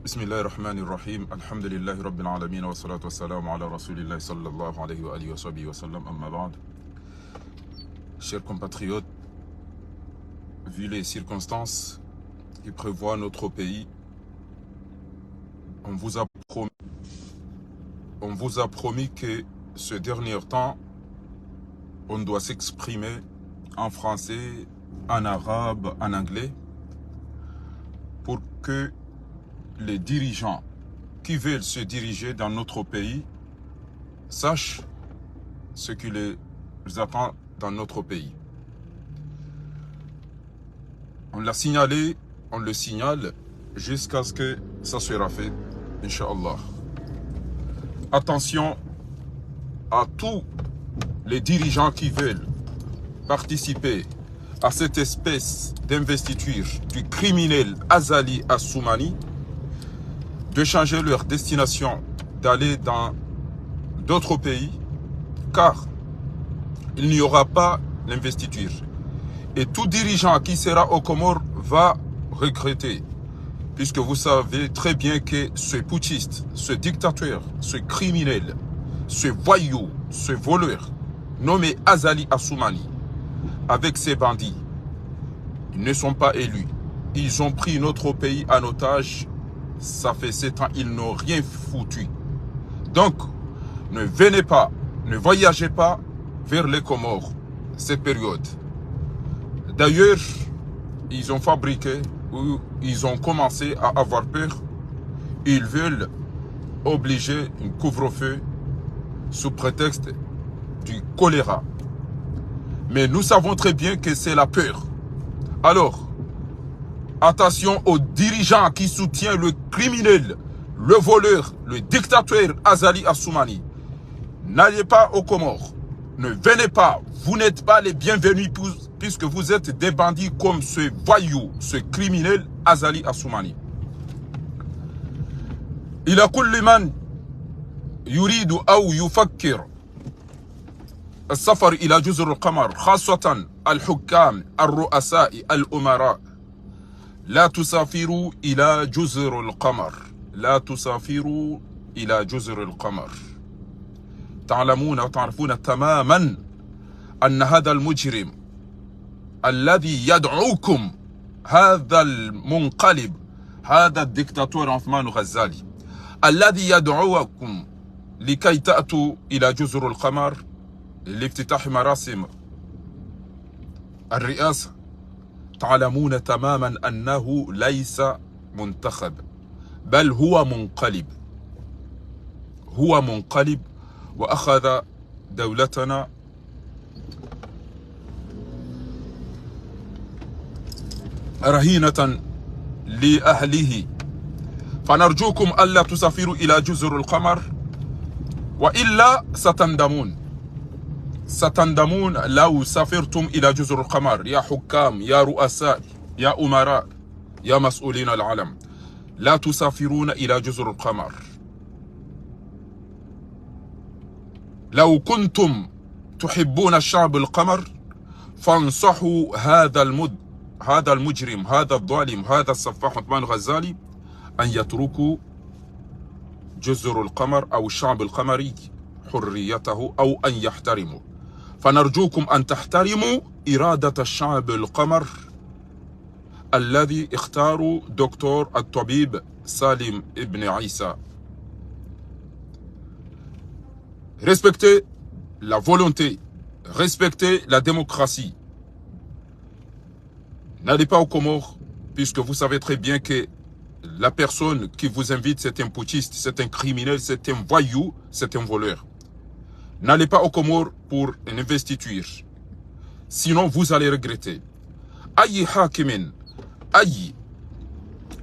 بسم الله الرحمن الرحيم الحمد لله رب العالمين والصلاة والسلام على رسول الله صلى الله عليه وآله وصحبه وسلم أما بعد. Chers compatriotes, vu les circonstances qui prévoient notre pays, on vous a promis que ce dernier temps, on doit s'exprimer en français, en arabe, en anglais, pour que les dirigeants qui veulent se diriger dans notre pays sachent ce qui les attend dans notre pays. On l'a signalé, on le signale jusqu'à ce que ça sera fait, Inch'Allah. Attention à tous les dirigeants qui veulent participer à cette espèce d'investiture du criminel Azali Assoumani, de changer leur destination, d'aller dans d'autres pays, car il n'y aura pas l'investiture. Et tout dirigeant qui sera aux Comores va regretter, puisque vous savez très bien que ce putschiste, ce dictateur, ce criminel, ce voyou, ce voleur, nommé Azali Assoumani, avec ses bandits, ils ne sont pas élus. Ils ont pris notre pays en otage. Ça fait 7 ans, ils n'ont rien foutu. Donc, ne venez pas, ne voyagez pas vers les Comores, cette période. D'ailleurs, ils ont fabriqué, ou ils ont commencé à avoir peur. Ils veulent obliger un couvre-feu sous prétexte du choléra. Mais nous savons très bien que c'est la peur. Alors, attention aux dirigeants qui soutiennent le criminel, le voleur, le dictateur Azali Assoumani. N'allez pas aux Comores. Ne venez pas. Vous n'êtes pas les bienvenus puisque vous êtes des bandits comme ce voyou, ce criminel Azali Assoumani. إلى كل من يريد أو يفكر السفر إلى جزر القمر خاصة الحكام الرؤساء الأمراء لا تسافروا إلى جزر القمر لا تسافروا إلى جزر القمر تعلمون وتعرفون تماما أن هذا المجرم الذي يدعوكم هذا المنقلب هذا الدكتاتور عثمان غزالي الذي يدعوكم لكي تأتوا إلى جزر القمر لافتتاح مراسم الرئاسة تعلمون تماما أنه ليس منتخب بل هو منقلب وأخذ دولتنا رهينة لأهله فنرجوكم ألا تسافروا إلى جزر القمر وإلا ستندمون لو سافرتم إلى جزر القمر يا حكام يا رؤساء يا أمراء يا مسؤولين العالم لا تسافرون إلى جزر القمر لو كنتم تحبون الشعب القمر فانصحوا هذا المجرم هذا الظالم هذا السفاح عثمان غزالي أن يتركوا جزر القمر أو الشعب القمري حريته أو أن يحترموا فنرجوكم أن تحترموا إرادة الشعب القمر الذي اختاروا دكتور الطبيب سالم ابن عيسى. Respectez la volonté, respectez la démocratie. N'allez pas aux Comores, puisque vous savez très bien que la personne qui vous invite, c'est un putschiste, c'est un criminel, c'est un voyou, c'est un voleur. N'allez pas aux Comores pour une investiture. Sinon, vous allez regretter. Ayi hakimin,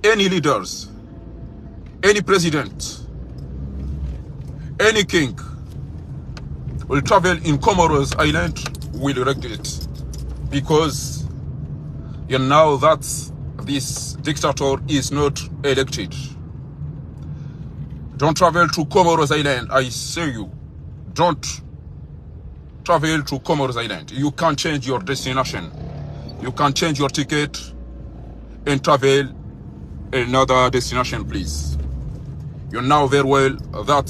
any leaders, any president, any king will travel in Comoros Island will regret. Because you know that this dictator is not elected. Don't travel to Comoros Island, I say you. Don't travel to Comoros Island. You can't change your destination. You can change your ticket and travel another destination, please. You know very well that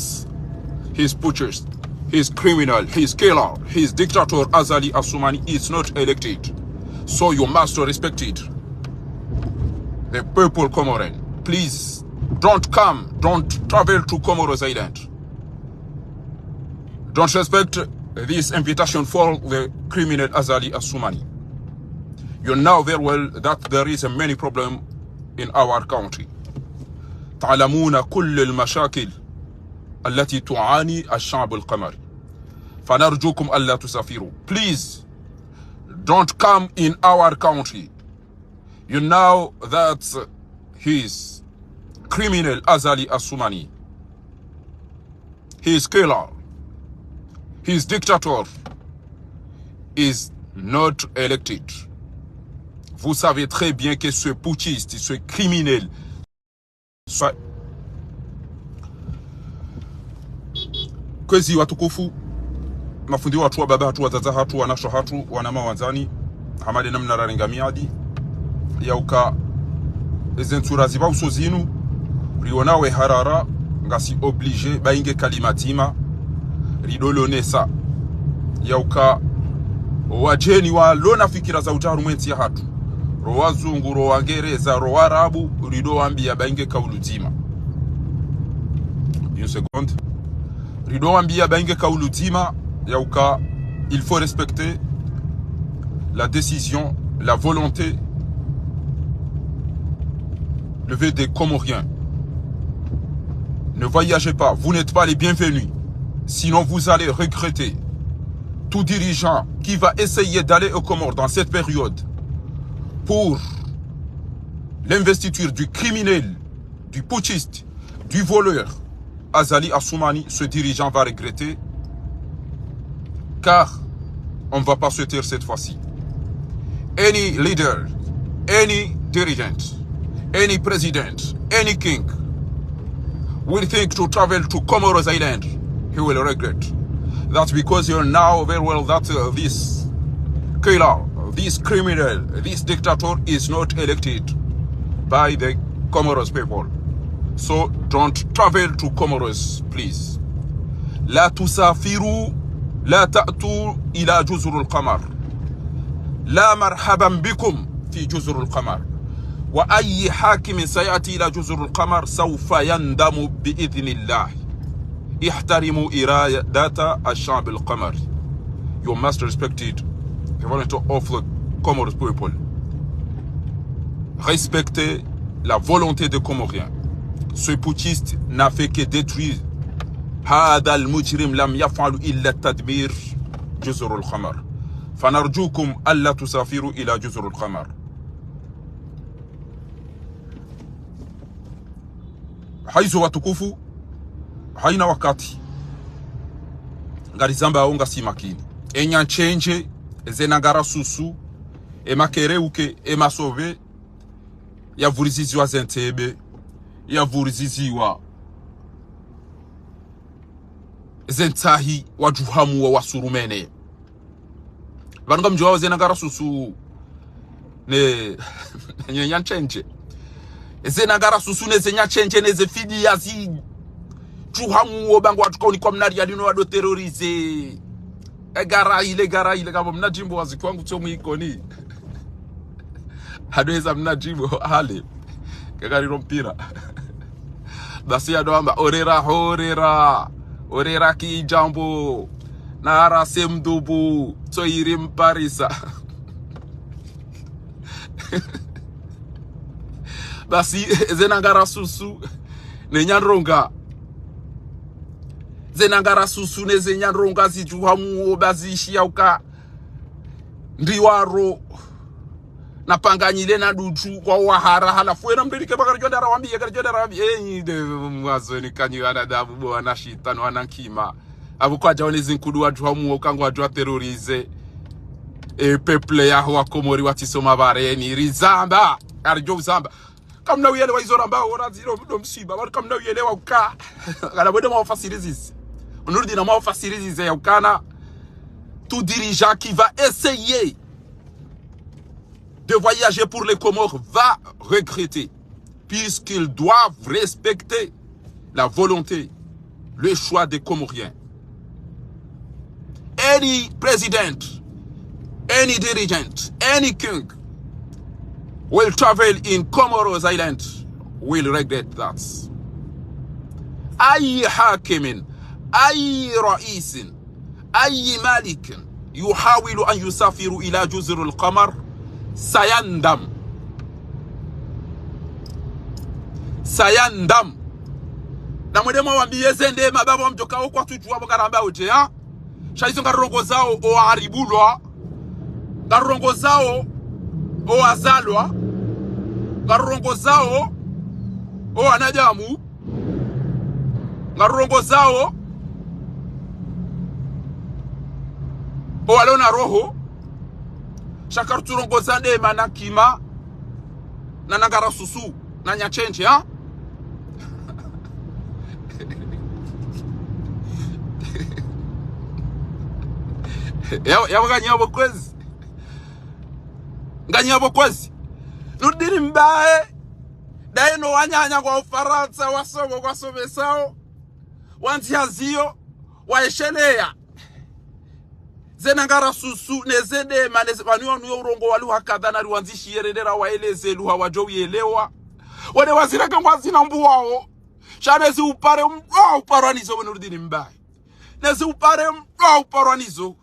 his putschist, his criminal, his killer, his dictator Azali Assoumani is not elected. So you must respect it. The people Comoran, please don't travel to Comoros Island. Don't respect this invitation for the criminal Azali Assoumani. You know very well that there is a many problem in our country. تعلمون كل المشاكل التي تعاني الشعب القمري. فنرجوكم ألا تسافروا. Please don't come in our country. You know that his criminal Azali Assoumani, his killer, his dictator is not elected. Vous savez très bien que ce putschiste, ce criminel, kwezi watukufu mafundi watu wa baba hatu wazaza hatu wanasho hatu wanama wanzani hamade namna rarenga miadi yauka ezentura ziba usozinu rionawe harara ngasi oblige bainge kalimatima ridolonesa yauka wajeni wa lona fikira za ujarumenti ya hatu roazungu roangereza roarabu rido ambia bainge kauluzima. Une seconde. Rido ambia bainge kauluzima yauka, il faut respecter la décision, la volonté, le vœu des Comoriens. Ne voyagez pas, vous n'êtes pas les bienvenus. Sinon vous allez regretter. Tout dirigeant qui va essayer d'aller aux Comores dans cette période pour l'investiture du criminel, du putschiste, du voleur, Azali Assoumani, ce dirigeant va regretter, car on ne va pas se taire cette fois-ci. Any leader, any dirigent, any president, any king will think to travel to Comoros Island, he will regret. That's because you know very well that this killer, this criminal, this dictator is not elected by the Comoros people. So don't travel to Comoros, please. لا تسافروا لا تأتوا إلى جزر القمر. لا مرحبا بكم في جزر القمر. وأي حاكم سيأتي إلى جزر القمر سوف يندم بإذن الله. احترموا إرادة الشعب القمري. You must respect it, the volunteer of the Comoros people. Respectez la volonté des Comoriens. Ce putschiste n'a fait que détruire. هذا المجرم لم يفعل إلا تدمير جزر القمر. فنرجوكم ألا تسافروا إلى جزر القمر. حيث watukufu haina wakati ngarizamba aonga si makini enyanchenje ezenangara susu emakereuke emasove yavuriziziwa zentebe yavuriziziwa zentahi wajuhamu wa wasurumene vanunga mjuwa zenangara susu ne nyanchenje ezenangara susu ne zenyanchenje ne zefidi yazi juhamu obango watukauni kwa mnari yalino wado terrorize gara ile kama mnajimbo wazikwangu chomu ikoni hadweza mnajimbo hale kagariro mpira basi yadoamba orera ki jambo nara semdubu toiri mparisa basi zenangara susu nenyanronga zenangara susu nezenyanronga zijuhamu bazishia uka ndiwaro napanganyile na dutu kwa wahara halafu ena mdirike bakari jodara wambi de mwazoni kanyi wanadamu bo wanashitano wanankima abu kwa jawani zinkudu wajuhamu ukangu wajua terrorize peple ya huwa Komori watisoma bareni rizamba arjo uzamba kamna uyele wa izoramba oraziro msiba wali kamna uyele wa uka kana bwede mawafasirizi onurdi na mawafasirizi ya ukana tout dirigeant qui va essayer de voyager pour les Comores va regretter. puisqu'ils doivent respecter la volonté, le choix des Comoriens. Any president, any dirigent, any king will travel in Comoros Island will regret that. أي حاكم أي رئيس أي مالك يحاول أن يسافر إلى جزر القمر سيندم. سيندم. Namwedemo wambie zende mababo mjokao kwa tujua bokaramba oje ha. Shaizo ngarongo zao o haribulwa. Ngarongo zao o azalwa. Ngarongo zao o anajamu. Ngarongo zao o alona roho. Shakarturongo zande manakima na nagara susu na nyachenje ha. Yabaganyabo kwezi. Nganyabo kwezi. Nudiri mbae. Daino wanyanya kwa Ufaransa wasomo kwa somesao. Wantiazio waeshelea. Zenangara susu nezede maneze waniwa nuyo urongo walu hakadha na ruanzishi yerendera waeleze luha wajowielewa. Wade waziraka mwazina mbuwao. Shanezi upare uparanizo wenurdini mbae. Nezi upare uparanizo.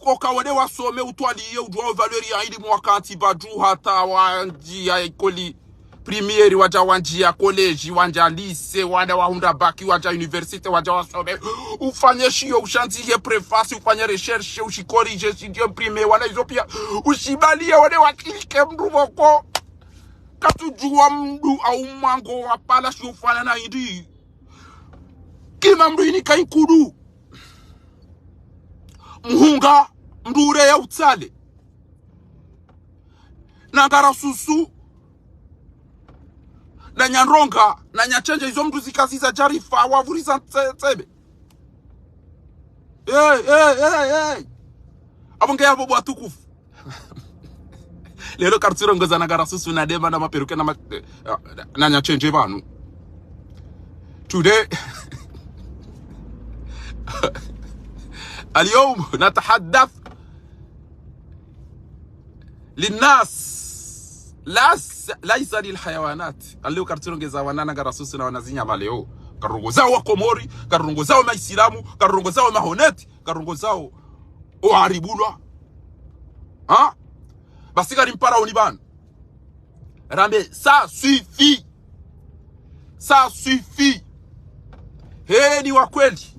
Koka wade wasome utwaliye udwa valeri ya ili mwakati badu hata wanjia ekoli primieri waja wanjia koleji wanja lise wanda wahunda baki waja universite waja wasome ufanye shio ushantiye prefasi ufanye recherche ushikorije studio prime wana izopia ushibalie wade wakilike mdu wako katujua mdu au mango wapala shio ufana na indi kima mdu inika inkudu Mhunga mdure ya utale Nangara susu na nyanronga na nyachenje hizo mdu zikaziza jarifa wavuriza tebe. Hey abonge yabo bwatukufu lero kartirongo za nangara susu na dema na maperuke na nyachenje banu today اليوم نتحدث للناس ليس للحيوانات. اللي كارتيرونجeza wanana garasusu na wanazinya maleo karungo zao wa Komori, karungo zao maisilamu, karungo zao mahoneti, karungo zao oharibulwa ha basi kari mpara onibana rambe ça suffit ni wa kweli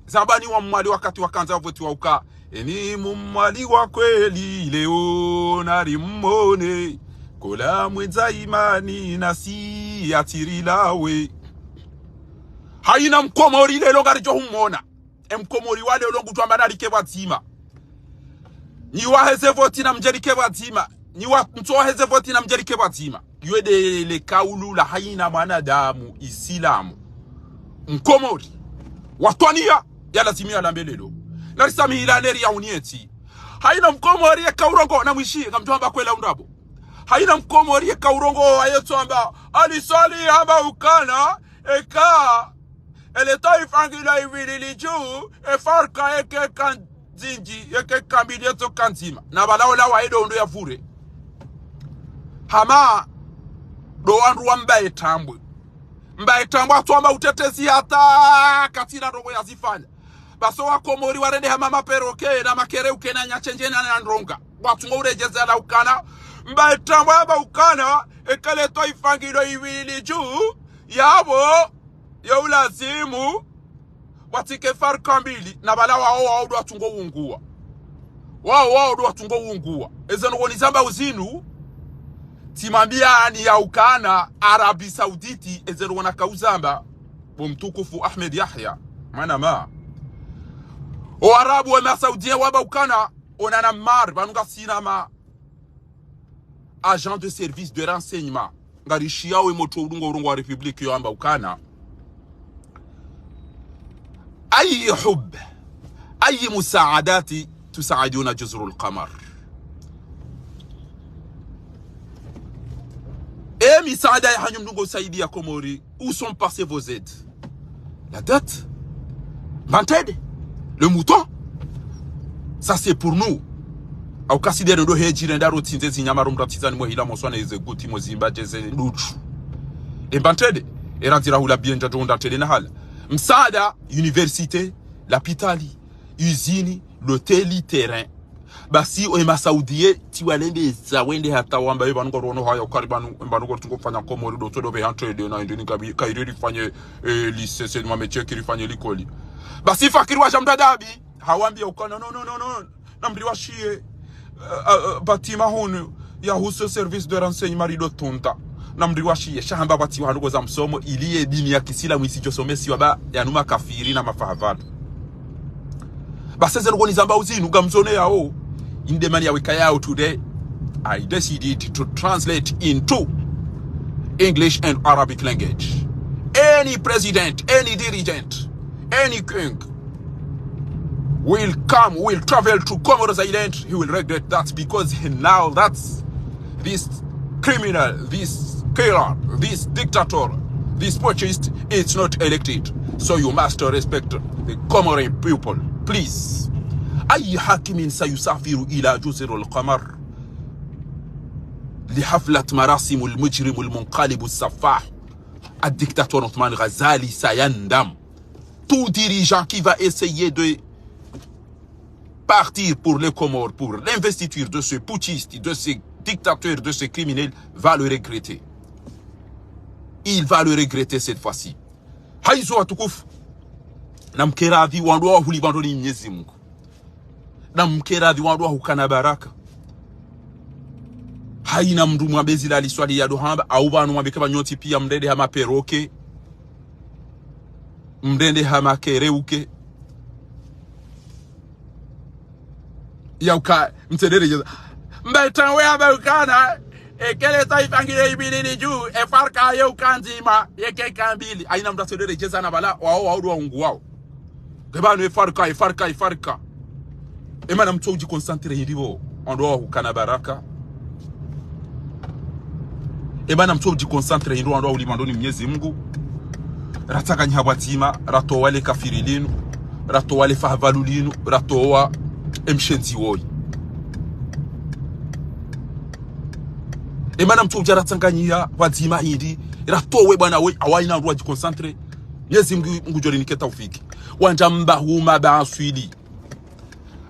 Zabani wa mwali wakati wakanza wavoti wa uka Eni mwali wa kweli leo narimone Kola mweza imani nasi atirilawe Haina mkomori lelo garijo humona Mkomori wale olongu tuwa manarike wazima Niwa heze voti na mjerike wazima Niwa mtuwa heze voti na mjerike wazima Yuede le kaulu la haina manadamu isilamu Mkomori Watwania yala timia la mbelelo narisami ilaneri ya unieti haina mkomori ya kaurongo na mwishi ngamtuamba kwela undabo haina mkomori ya kaurongo ayeto amba alisali hamba ukana eka eleta ifangila ivilili juu efarka eke kanzinji eke kambilieto kanzima na balao la waido undo ya fure hama doanru wa mbae tambwe atuamba utetezi hata katina rogo ya zifanya baso wa Komori warende hama maperoke na makere ukena nyachenje na ndronga watu urejeza la ukana mbae tambwe haba ukana ekaleto ifangilo iwili juu yabo ya ulazimu watike farka mbili na bala wao waudu watungo ungua wao watungo ungua ezeno wonizamba uzinu timambia ni ya ukana Arabi Sauditi ezero wana kauzamba mtukufu Ahmed Yahya manama o Arabu wa Saudia waba ukana onana mar banuga sinama agent de service de renseignement ngarishia we moto urungo wa republique yo amba ukana اي حب اي مساعدات تساعدون جزر القمر misaada ya hanyum nungo saidia Komori, où sont passées vos aides? La dette, Bantede, le mouton, ça c'est pour nous. Au kasidere ndo hejire ndaro tinze zinyamaro mratizani mwe hila moswana eze guti mozimba jeze luchu. Bantede, eranzira hula bienja jonda tele na hala. Msaada, université, l'hôpitali, usine, l'hôtel, terrain. Basi oema Saudie tiwalembe za wende hata wamba eba ngo rono haya ukaribanu mbanugo tungofanya Komori do todo be hantrede na indini kairi fanye lycée c'est ma métier qui fanye likoli. Basi fakiri wa jamdadabi hawambia ukana no namri washie batima hono ya huso service de renseignement rido tonta namri washie shamba bati wa za msomo iliye dini ya kisila mwisicho somesi waba yanuma kafiri na mafahavana. Basi zero goni zamba uzinu gamzone yao. In the money we today, I decided to translate into English and Arabic language. Any president, any dirigent, any king will travel to Comoros Island, he will regret that, because now that's this criminal, this killer, this dictator, this purchased, it's not elected. So you must respect the Comoran people, please. أي حاكم سيسافر إلى جزر القمر لحفلة مراسم المجرم المنقلب السفاح الدictateur Othman Ghazali sayandam. Tout dirigeant qui va essayer de partir pour les Comores, pour l'investiture de ce putschiste, de ce dictateur, de ce criminel, va le regretter. Il va le regretter cette fois-ci. Haizo atukuf namkeravi wandoa hulibandoni Mwenyezi Mungu. Na mkeradhi wandu wa hukana baraka. Haina mndu mwabezi la liswali ya dohamba. Au banu mwabekeba nyoti pia mdende hama peroke. Mdende hama kereuke. Ya uka mtedere jeza. Mbetanwe hama ukana. Ekele taifangile ibili juu. Efarka ye ukanzima. Eke kambili. Haina mda tedere jeza na bala. Wao waudu wa ungu wao. Kebanu efarka. Emana mtu uji concentre hilivo ondoa hukana baraka. Emana mtu uji concentre hilivo ondoa ulimandoni Mwenyezi Mungu. Rataka nyabatima, rato wale kafirilinu, rato wale fahavalulinu, rato wa mshenzi woi. Emana mtu uji ratanganyia wazima hindi, rato we bwana we awaina uji concentre. Mwenyezi Mungu jori niketa ufiki. Wanjamba huma baaswili.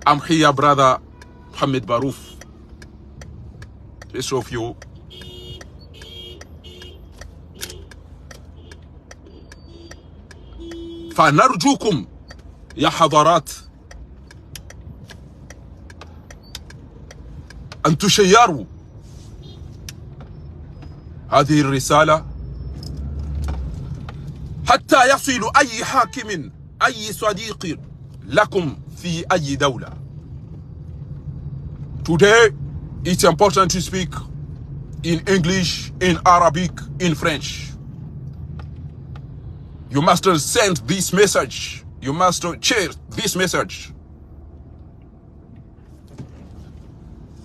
I'm here, brother Mohamed Barouf. Rest of you. فنرجوكم يا حضرات أن تشيروا هذه الرسالة حتى يصل أي حاكم أي صديق لكم في أي دولة. Today, it's important to speak in English, in Arabic, in French. You must send this message. You must share this message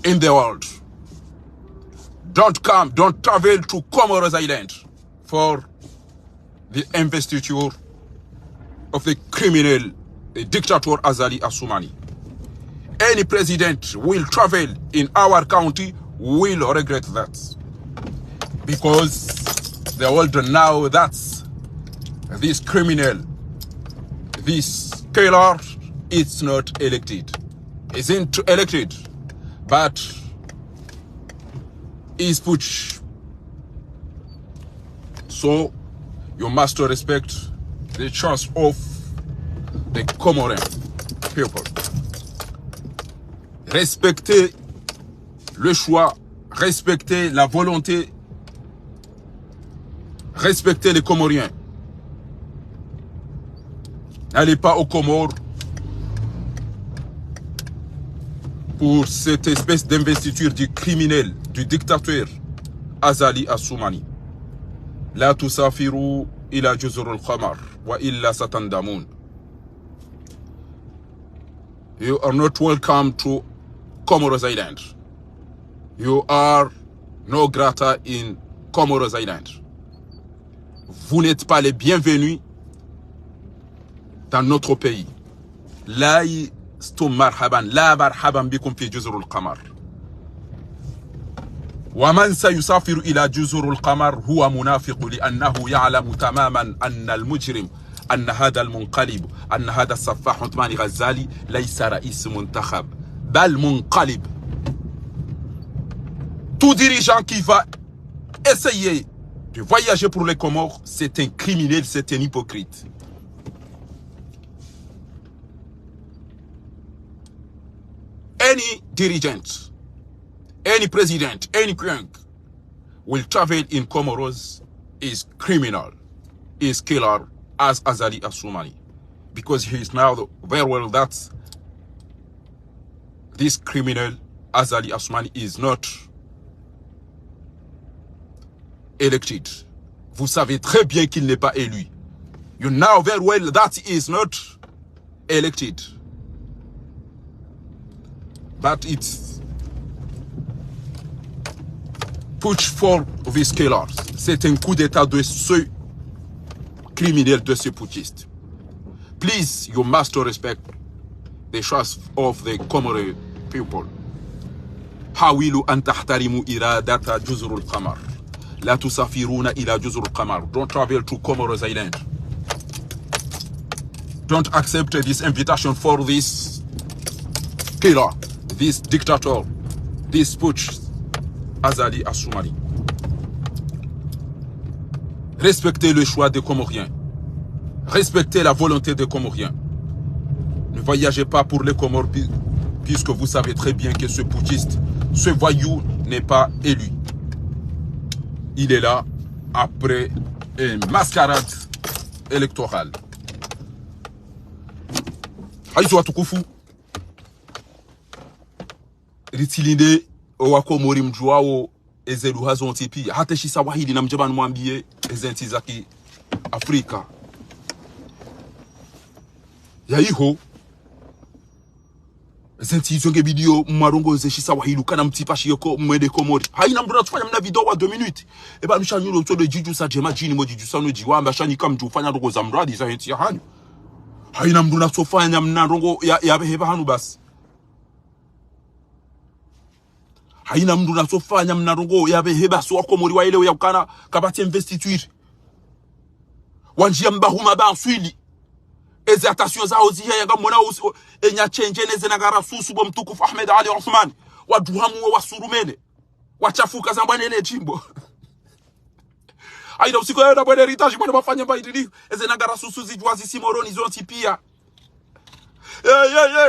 in the world. Don't travel to Comoros Island for the investiture of the criminal dictator Azali Assoumani. Any president will travel in our county will regret that, because the world now that's this criminal, this killer, it's not elected. Isn't elected, but is putsch. So you must respect the choice of the Comoran people. Respectez le choix, respectez la volonté, respectez les Comoriens. N'allez pas aux Comores pour cette espèce d'investiture du criminel, du dictateur Azali Assoumani. La tusafiru ila juzur al-Qamar wa illa satandamun. You are not welcome to Comoros Island. You are no grata in Comoros Islands. Vous n'êtes pas les bienvenus dans notre pays. لا يستم مرحبا لا مرحبا بكم في جزر القمر. ومن سيسافر إلى جزر القمر هو منافق لأنه يعلم تماما أن المجرم أن هذا المنقلب أن هذا السفاح عثمان غزالي ليس رئيس منتخب بل منقلب. Tout dirigeant qui va essayer de voyager pour les Comores, c'est un criminel, c'est un hypocrite. Any dirigent, any president, any king will travel in Comoros is criminal, is killer as Azali Assoumani. Because he is now very well that this criminal Azali Assoumani is not elected. Vous savez très bien qu'il n'est pas élu. You know very well that he is not elected. But it's push for these killers. C'est un coup d'état de ce criminel, de ce putschiste. Please, you must respect the choice of the Comore people. حاولوا أن تحترموا إرادة جزر القمر. لا تسافرون إلى جزر القمر. Don't travel to Comoros Island. Don't accept this invitation for this killer, this dictator, this putsch, Azali Assoumani. Respectez le choix des Comoriens. Respectez la volonté des Comoriens. Ne voyagez pas pour les Comores puisque vous savez très bien que ce putschiste, ce voyou n'est pas élu. Il est là après une mascarade électorale. Haïsou atukufu. Ritilinde owakomori mjua o ezelu hazon tipi. Hata shisa wahidi na mjabanu mwambie ezenti zaki Afrika. Ya iho. Ezenti zonge video mwarongo ze shisa wahidu kana mtipashi yoko mwede komori. Haina mduna tufanya mna video wa 2 minutes. Eba nisha nyulo mtode jiju sa jema jini mo jiju sa no jiwamba shani kam jufanya rogo za mradi za henti ya hanyu. Haina mduna tufanya mna rongo ya beheba hanu basi. Haina mduna tufanya mna rongo ya beheba suwa komori wa ile ya ukana kabati investiture. Wanjia mbahuma ba answili. Ezi atasyon za ozi ya yanga mwana enya chenje neze nagara susu bo mtukufu Ahmed Ali Othman. Waduhamu wa surumene. Wachafuka za mbwanele chimbo. Aida usiko ya na bwane ritaji mwana mafanya mba idili. Eze nagara susu zijuazi simoroni zonti pia.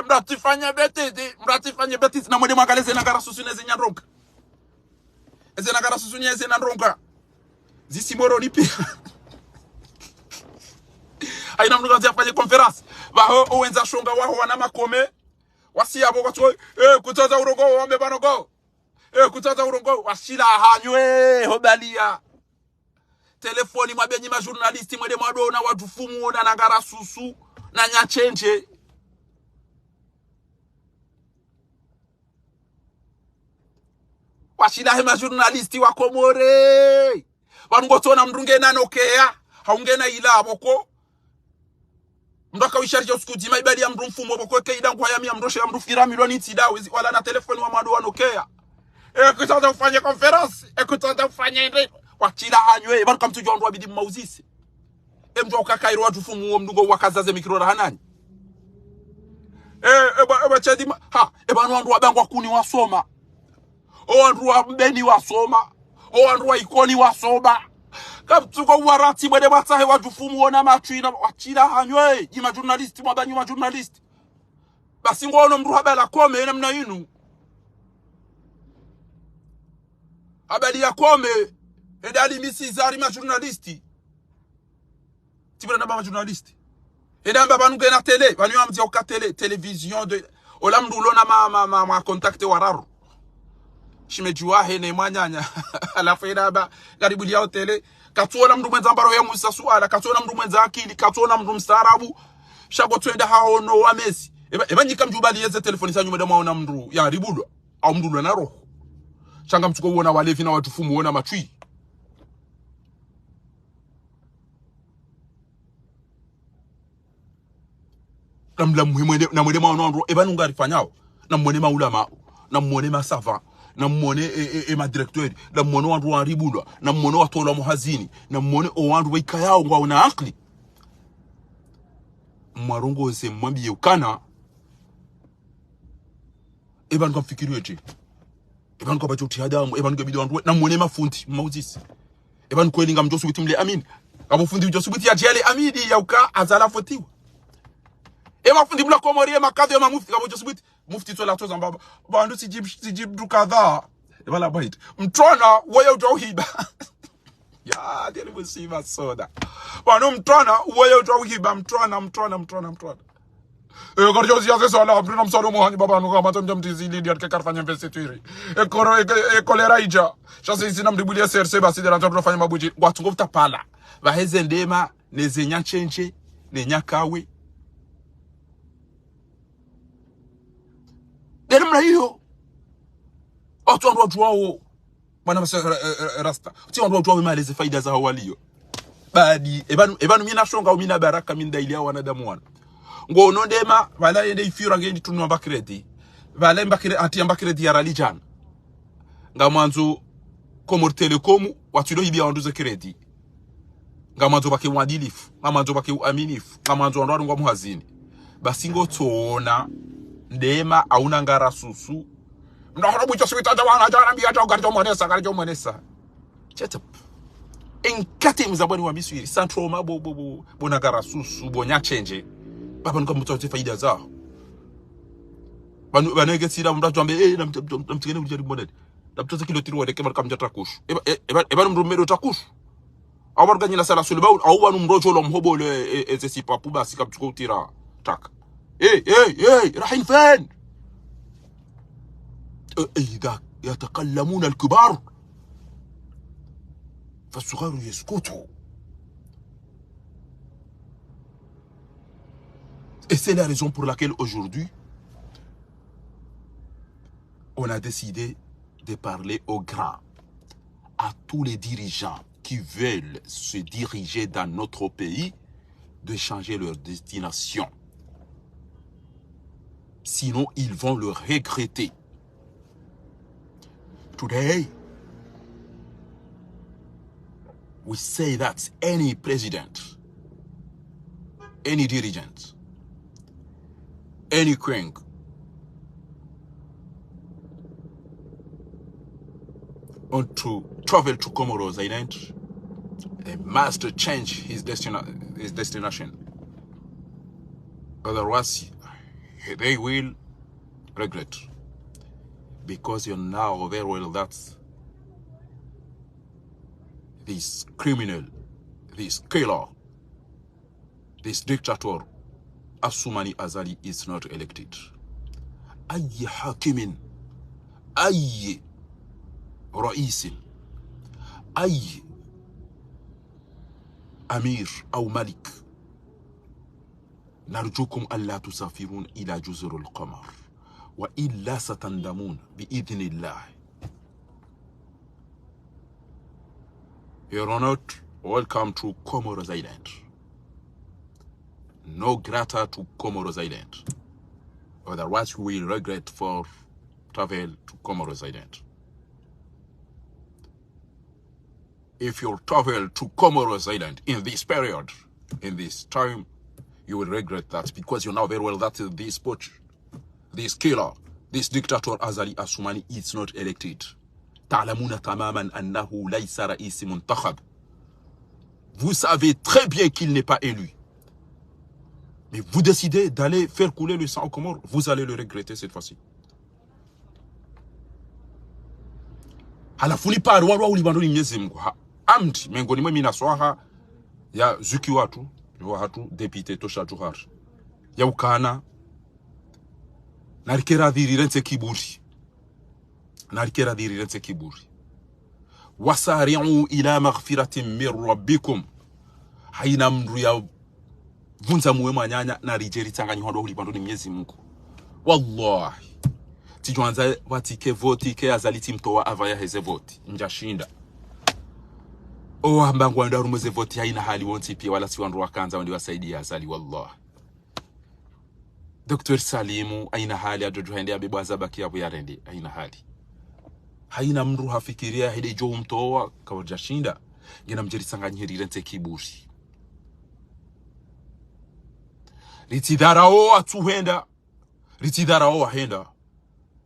Mratifanya betiti. Na mwede mwakale eze nagara susu neze nyanronka. Eze nagara susu neze nyanronka. Zisimoroni pia. Aina mnuga ziyafanye konferansi. Waho owenza shonga waho wanama kome. Wasi yabo kwa tuwe. Kutaza urongo wame banogo. Kutaza urongo. Wasila hanywe. Hobalia. Telefoni mwabenyi ma journalisti mwede mwadona wadufumu na nangara susu. Na nyachenje. Wasila hema journalisti wakomore. Wanungotona mdunge na nokea. Haunge na ila aboko. Mdoka wisharija usikujima ibali ya mdu mfumo boko keida ngwa ya mdoshe ya mdu fira milioni tidawe wala na telefoni wa mwadu wanokea. Kutaza ufanye konferansi. Kutaza ufanye inde. Wachila hanywe. Banu kamtujo wandu wabidi mauzisi. Mdu wakakairo watu fumu wa mdungo wakazaze mikrora hanani. Eba chedima. Eba wandu wabangwa kuni wasoma. Wandu wabeni wasoma. Wandu wa ikoni wasoma. Kaptuko warati mwede watahe wajufumu wana matuina wachila hanywe jima journalisti mwabanyu ma journalisti basi ngono mru habala kome namna inu habali ya kome edali misi zari ma journalisti tibira naba ma journalisti edamba banuge na tele banyu amzi oka tele television de olamdu lona ma contacte wararu shimejua hene mwanyanya alafu edaba karibu ya tele katuona mdu mwenza mbaro ya Musa suala katuona mdu mwenza akili katuona mdu mstarabu shago twenda haono wa Messi eba nyika mjubali yeze telefoni sanyu mweda maona mdu ya ribudwa au mdu na roho shanga mtuko uona walevi na watufumu uona matwi na mwene maono ebanu ngari fanyao na mwene maulama na mwene masava na mwene ma directeur na mwene wandu waribulwa na mwene watola muhazini na mwene owandu waikayao ngwa na akli mwarongo se mwambiye ukana ebanu kamfikiru eti ebanu kwa bacho tihadamu ebanu gebidi wandu na mwene mafundi mauzisi ebanu kwelinga mjosu bitimle amin abufundi mjosu biti ajele amidi yauka azala fotiwa mafundi bula komori makadhi ya mufti kabo josubiti mufti tola toza mbaba bandu sijib dukadha wala bait mtona woya utauhiba ya dele musiba soda bandu mtona woya utauhiba mtona korjo siya sala abduna msalo mohani baba nuka matam jam tizili dia ke karfanya investiture kolera ija chase sina mdibulia CRC basi de ranto fanya mabuji watu ngofta pala baheze ndema nezenya chenche nenyakawe Demna hiyo watu watu wao bwana rasta watu wao malezi faida za walio badi ebanu mina shonga au mina baraka minda ile wanadamu wana ngono ndema wala yende ifira ngendi tunwa bakredi wala mbakire ati mbakiredi ya ralijan ngamanzo Comor Telecom watu ndo hibia wanduze kredi ngamanzo bake wadilifu ngamanzo bake aminifu ngamanzo wandu ngwa muhazini basi ngo tona ndema auna ngara susu ndahora bucho swita jawana jana biya to garjo monesa chetap enkate mzabani wa miswiri central mabo bona ngara susu bonya change baba ngo mtoto faida zao banege sira mdacho ambe namtigene kujari model mtoto kilo tiri wade kema kamja takushu eba mrumero takushu abarganyila sala sulbaul au banu mrojo lo mhobole ezesi papu basi kapchuko tira taka رايحين فين إذا يتكلمون الكبار فالصغار يسكتوا et c'est la raison pour laquelle aujourd'hui on a décidé de parler aux grands, à tous les dirigeants qui veulent se diriger dans notre pays, de changer leur destination. Sinon, ils vont le regretter. Today, we say that any president, any dirigent, any king want to travel to Comoros Island, they must change his destination. Otherwise, they will regret, because you know very well that this criminal, this killer, this dictator, Assoumani Azali is not elected. أي حاكم أي رئيس أي أمير أو ملك نرجوكم ألا تسافرون إلى جزر القمر وإلا ستندمون بإذن الله. You are not welcome to Comoros Island. No grata to Comoros Island. Otherwise you will regret for travel to Comoros Island. If you travel to Comoros Island in this period, in this time, you will regret that, because you know very well that this butcher, this killer, this dictator Azali Assoumani is not elected. تعلمون تماما أنه ليس رئيس منتخب. Vous savez très bien qu'il n'est pas élu. Mais vous décidez d'aller faire couler le sang au Comores, vous allez le regretter cette fois-ci. Halafuni pa ruwa ulibandoni Mwenyezi Mungu. Amdi miongoni mwa minaswaha ya zuki watu député Tosha Juhar ya ukana narikera dhirirense kiburi wasari'u ila maghfiratin min rabbikum, haina mru ya vunza muwema nyanya na rijeri tangani hondo ulibandoni Mwenyezi Mungu. Wallahi tijuanza watike voti ke azaliti mtoa avaya heze voti njashinda ambangu wanda rumeze voti haina hali wonti pia wala si wandu wakanza wandi wasaidia Azali. Wallahi Dr. Salimu aina hali adojuhende abibwaza baki abu yarende aina hali haina mru hafikiria hede jo mtoa kawaja shinda ngena mjerisanganyirire nte kiburi ritidharao atuhenda ritidharao wahenda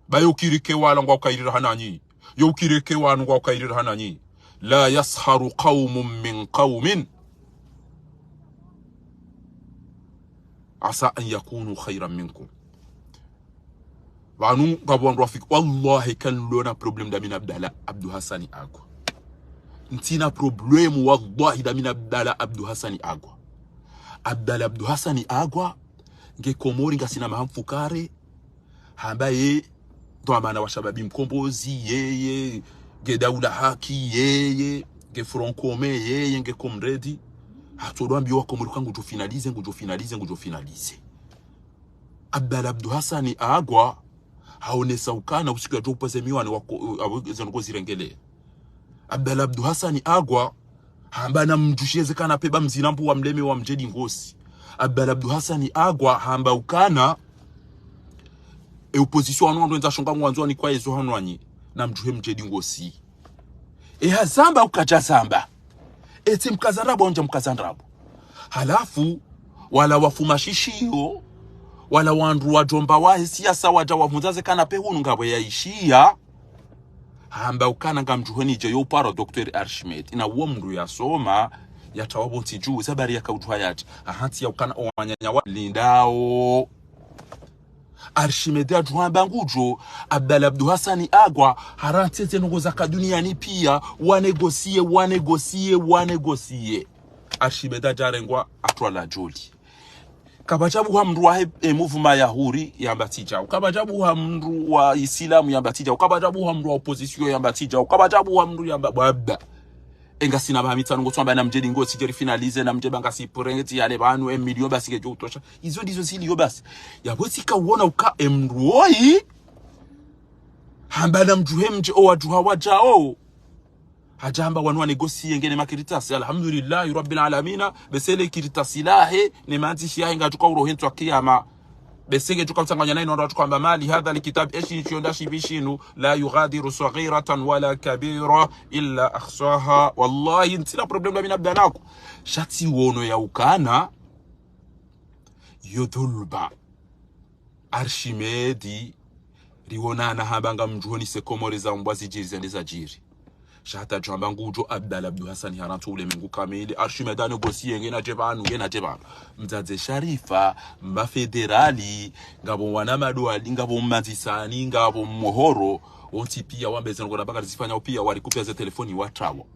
bayo kirike wala ngwa ukairira hananyi yo kirike wanu ngwa ukairira hananyi la yasharu qaumun min qaumin asa an yakunu khayran minkum wanu ngabon rafik wallahi kan lona problem da min Abdou Hassani Agwa ntina problem wallahi da min Abdou Hassani Agwa Abdou Hassani Agwa nge komori ngasina mahamfukare hambaye ndo amana washababi mkombozi yeye nge Daula Haki yeye nge Francome yeye nge Comrade hatodwambi wako komori ngo finalize Abdou Hassani Agwa haonesa ukana usiku ya jopaze miwani wako zanoko zirengele Abdou Hassani Agwa hamba na mjusheze kana peba mzinampu wa mleme wa mjedi ngosi Abdou Hassani Agwa hamba ukana opposition anu nza shonga mwanzo ni kwa ezo hanwanyi na mjuhe mjedi ngosi hazamba ukaja zamba eti mkazandrabo onja mkazandrabo halafu wala wafumashishio wala wandu wajomba wahe siasa waja wavunzaze kana pe hunu ngabo yaishia hamba ukana ngamjuheni je yo paro Dr. Archimedes ina uo mndu ya soma ya tawabo ntiju zabari ya kautwa yati ahanti ya ukana owanyanya wa lindao Archimedes ajuhamba ngujo Abdou Hassani Agwa haranti zenongo za kadunia ni pia wanegosie Archimedes jarengwa atwala joli kabajabu wa mndu wa movement ya huri yambatija kabajabu wa mndu wa Islamu yambatija kabajabu wa mndu wa opposition yambatija kabajabu wa mndu yambababa engasina bamitano ngotwamba na mjedi ngosi jeri finalize na mjeba ngasi prengeti yale banu 1 million basi kejo utosha izo ndizo ziliyo basi yabotika uona uka emruoi hamba na mjuhe mje o wajuha wajao hajamba wanwa negosie ngene makiritasi alhamdulillah rabbil alamin besele kiritasi lahe ne mantishi yahe ngatuka urohento akiyama besege tukatanganya nayo ndo tukamba mali hadha likitab eshi chionda shibishinu la yughadiru saghiratan wala kabira illa akhsaha wallahi ntina problem la minabdanako shati wono ya ukana yodulba Archimedes riwona na habanga mjuhoni se komoreza mbwazi jiri zendeza jiri shata jamba ngujo Abdou Hassani harantu ule mengu kamili Archimedes negosie ngena jebanu mzaze Sharifa mba federali ngabo wana madwali ngabo mmanzisani ngabo muhoro onti pia wambeze ngona baka zifanya pia walikupia za telefoni watawo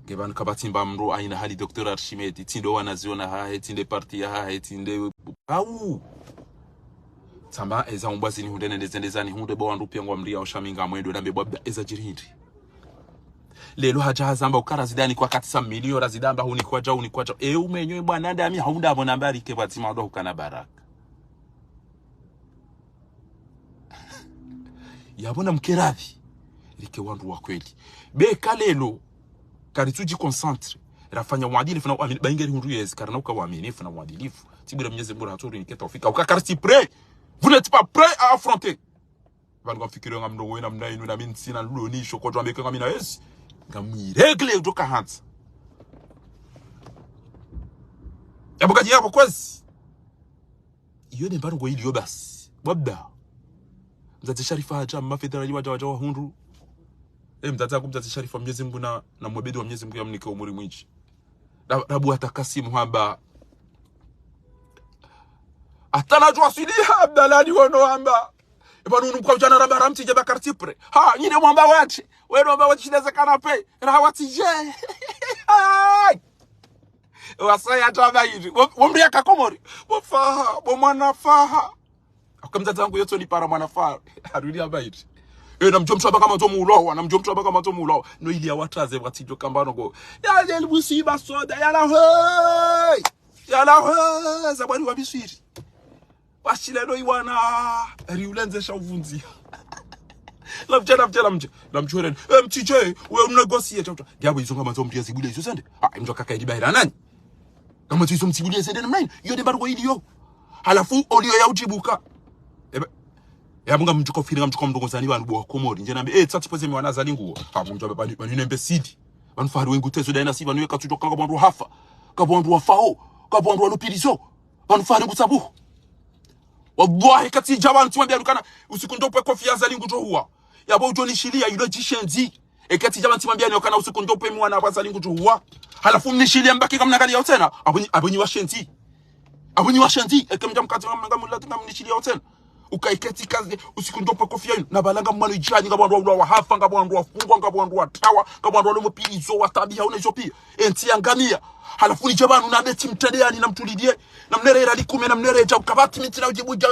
ngebanu kabatimba mro aina hali Dr. Archimedes tindo wanaziona hahe tinde parti ya hahe tinde au tamba eza umbwazi ni hunde nendezani hunde bo wandu pia ngwamria oshaminga mwendo na mbebwa eza jirindi lelo haja zamba ukara zidani kwa katisa milio razidamba huni kwaja umenyoe bwana ndami haunda abona mbari ke batima ndo ukana baraka yabona mkeravi like wandu wa kweli beka lelo karituji concentre rafanya mwadilifu na amini baingeri hundu yezi karana ukawaaminifu na mwadilifu tibira Mwenyezi Mungu haturi niketa ufika ukakarti prêt. Vous n'êtes pas prêt à affronter. Vango fikiri ngamno wena mnainu na minsina loni shoko ambeke ngamina yes. Ngami regle utoka hands. Yabukaji yabo kwezi. Iyo ne mbarongo ili yo basi. Wabda. Mzazi Sharifa haja mafederali waja hundu. Mzazi Sharifa Mwenyezi Mungu na mwabedi wa Mwenyezi Mungu yamnike umuri mwinchi. Rabu atakasi muhamba atana jwa sidiha Abdalani wono amba ebanu kwa jana ramba ramti je bakarti pre ha nyine mwamba wachi weno mwamba wachi ndeze kanape na wati je wasaya tava hivi womri akakomori wofaha bomwana faha akamzaza wangu yote ni para mwana faha arudi amba hivi na mjomcho abaka matomu ulowa na mjomcho abaka matomu ulowa no ili awataze watijo kambano go ya elbusiba soda yala hey zabani wabiswiri Washileno iwana riulenze shavunzi. Lamchore. MTJ, we unegosie chauta. Diabo isonga mazo mtia sigule iso sende. Mjo kaka idi bahira nani? Kama tu iso msigule sende na mnani. Yo de bargo ili yo. halafu olio ya ujibuka ya munga mjuko filinga mjuko mdongozani bantu bo komori nje nambe tsati poze mwana zali nguo ha mujwa bani nembe sidi bantu fari wengu tezo daina si banu yeka tujoka bantu hafa ka bantu wa fao ka bantu wa lupirizo bantu fari ngutsabu wallahi kati jaban tumbe alukana usikundope kofia zali ngujo huwa yabo ujoni shilia yulo jishenzi ekati jaban tumbe alukana usikundope mwana bazali ngujo huwa halafu mnishilia mbaki kamna kali yotena abunyi wa shenzi abunyi wa shenzi ekamja mkati ngamula ngamnishilia yotena ukaiketi kazi usikundope kofia na balanga mwanu ijani ngabwandu wa hafa ngabwandu wa fungwa ngabwandu wa tawa ngabwandu wa mupirizo wa tabia unezo pia enti yangamia halafu ni jabanu na beti mtendea na mtulidie na mnerera likume na mnereja ukabati mitina ujibuja